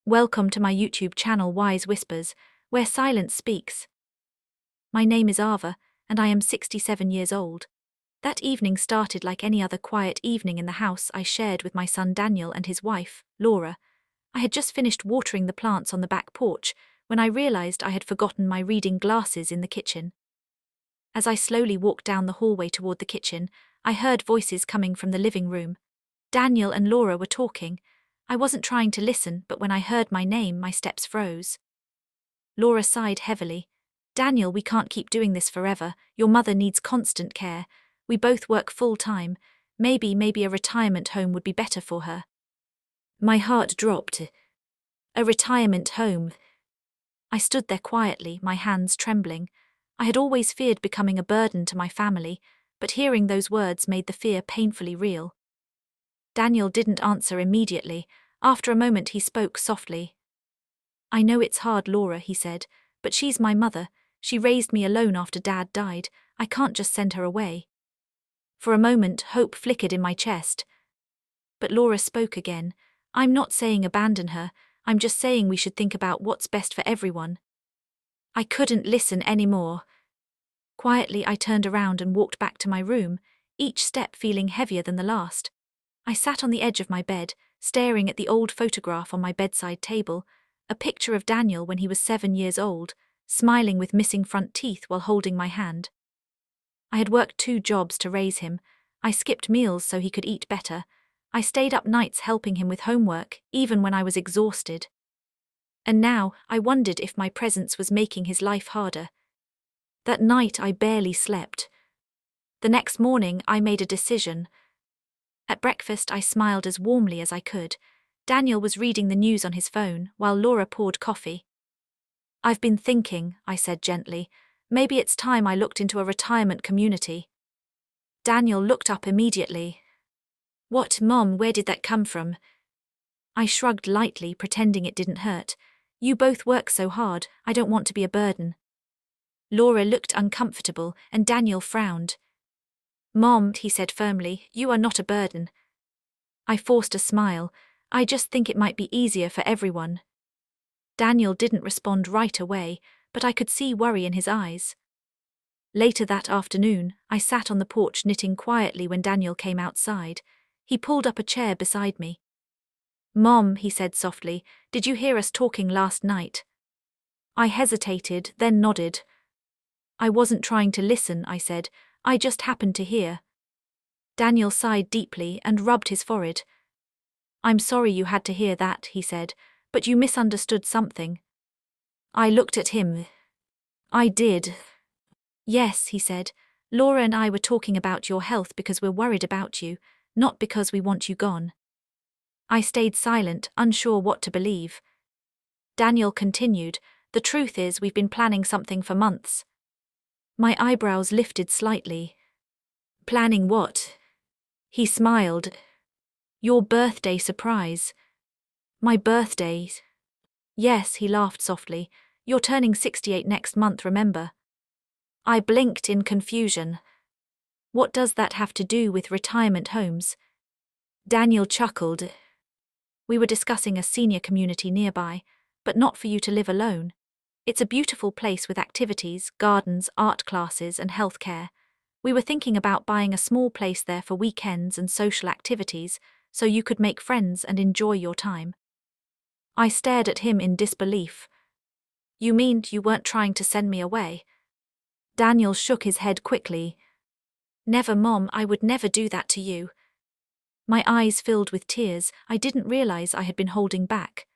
Welcome to my YouTube channel Wise Whispers, where silence speaks. My name is Ava, and I am 67 years old. That evening started like any other quiet evening in the house I shared with my son Daniel and his wife, Laura. I had just finished watering the plants on the back porch when I realized I had forgotten my reading glasses in the kitchen. As I slowly walked down the hallway toward the kitchen, I heard voices coming from the living room. Daniel and Laura were talking. I wasn't trying to listen, but when I heard my name, my steps froze. Laura sighed heavily. "Daniel, we can't keep doing this forever. Your mother needs constant care. We both work full-time. Maybe a retirement home would be better for her." My heart dropped. A retirement home. I stood there quietly, my hands trembling. I had always feared becoming a burden to my family, but hearing those words made the fear painfully real. Daniel didn't answer immediately. After a moment he spoke softly. "I know it's hard, Laura," he said, "but she's my mother. She raised me alone after Dad died. I can't just send her away." For a moment, hope flickered in my chest. But Laura spoke again. "I'm not saying abandon her. I'm just saying we should think about what's best for everyone." I couldn't listen anymore. Quietly, I turned around and walked back to my room, each step feeling heavier than the last. I sat on the edge of my bed, staring at the old photograph on my bedside table, a picture of Daniel when he was 7 years old, smiling with missing front teeth while holding my hand. I had worked 2 jobs to raise him. I skipped meals so he could eat better. I stayed up nights helping him with homework, even when I was exhausted. And now, I wondered if my presence was making his life harder. That night, I barely slept. The next morning, I made a decision. At breakfast, I smiled as warmly as I could. Daniel was reading the news on his phone, while Laura poured coffee. "I've been thinking," I said gently. "Maybe it's time I looked into a retirement community." Daniel looked up immediately. "What, Mom, where did that come from?" I shrugged lightly, pretending it didn't hurt. "You both work so hard, I don't want to be a burden." Laura looked uncomfortable, and Daniel frowned. "Mom," he said firmly, "you are not a burden." I forced a smile. "I just think it might be easier for everyone." Daniel didn't respond right away, but I could see worry in his eyes. Later that afternoon, I sat on the porch knitting quietly when Daniel came outside. He pulled up a chair beside me. "Mom," he said softly, "did you hear us talking last night?" I hesitated, then nodded. "I wasn't trying to listen," I said. "I just happened to hear." Daniel sighed deeply and rubbed his forehead. "I'm sorry you had to hear that," he said, "but you misunderstood something." I looked at him. "I did." "Yes," he said. "Laura and I were talking about your health because we're worried about you, not because we want you gone." I stayed silent, unsure what to believe. Daniel continued, "The truth is we've been planning something for months." My eyebrows lifted slightly. "Planning what?" He smiled. "Your birthday surprise." "My birthday?" "Yes," he laughed softly. "You're turning 68 next month, remember?" I blinked in confusion. "What does that have to do with retirement homes?" Daniel chuckled. "We were discussing a senior community nearby, but not for you to live alone. It's a beautiful place with activities, gardens, art classes, and healthcare. We were thinking about buying a small place there for weekends and social activities, so you could make friends and enjoy your time." I stared at him in disbelief. "You mean you weren't trying to send me away?" Daniel shook his head quickly. "Never, Mom, I would never do that to you." My eyes filled with tears. I didn't realize I had been holding back.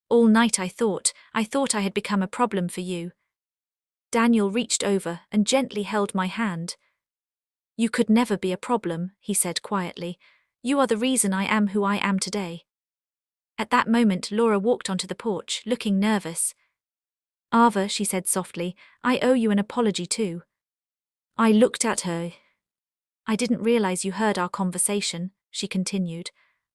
"All night I thought I had become a problem for you." Daniel reached over and gently held my hand. "You could never be a problem," he said quietly. "You are the reason I am who I am today." At that moment, Laura walked onto the porch, looking nervous. "Ava," she said softly, "I owe you an apology too." I looked at her. "I didn't realize you heard our conversation," she continued.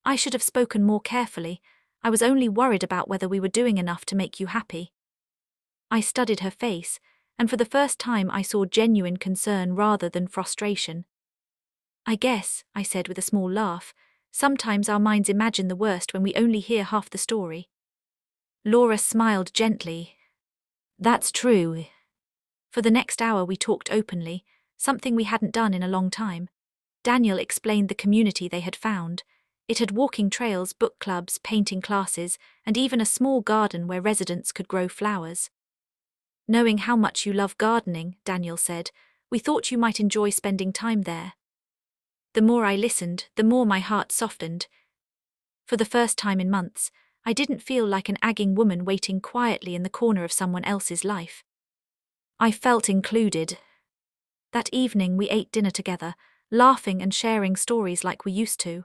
"I should have spoken more carefully. I was only worried about whether we were doing enough to make you happy." I studied her face, and for the first time I saw genuine concern rather than frustration. "I guess," I said with a small laugh, "sometimes our minds imagine the worst when we only hear half the story." Laura smiled gently. That's true. For the next hour we talked openly, something we hadn't done in a long time. Daniel explained the community they had found. It had walking trails, book clubs, painting classes, and even a small garden where residents could grow flowers. Knowing how much you love gardening, Daniel said, we thought you might enjoy spending time there. The more I listened, the more my heart softened. For the first time in months, I didn't feel like an agging woman waiting quietly in the corner of someone else's life. I felt included. That evening we ate dinner together, laughing and sharing stories like we used to.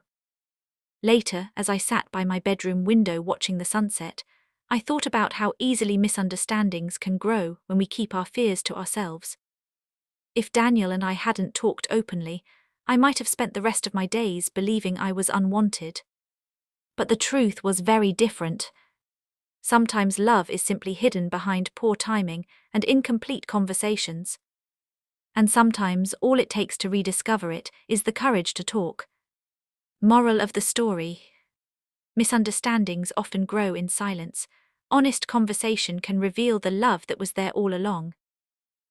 Later, as I sat by my bedroom window watching the sunset, I thought about how easily misunderstandings can grow when we keep our fears to ourselves. If Daniel and I hadn't talked openly, I might have spent the rest of my days believing I was unwanted. But the truth was very different. Sometimes love is simply hidden behind poor timing and incomplete conversations. And sometimes all it takes to rediscover it is the courage to talk. Moral of the story: misunderstandings often grow in silence. Honest conversation can reveal the love that was there all along.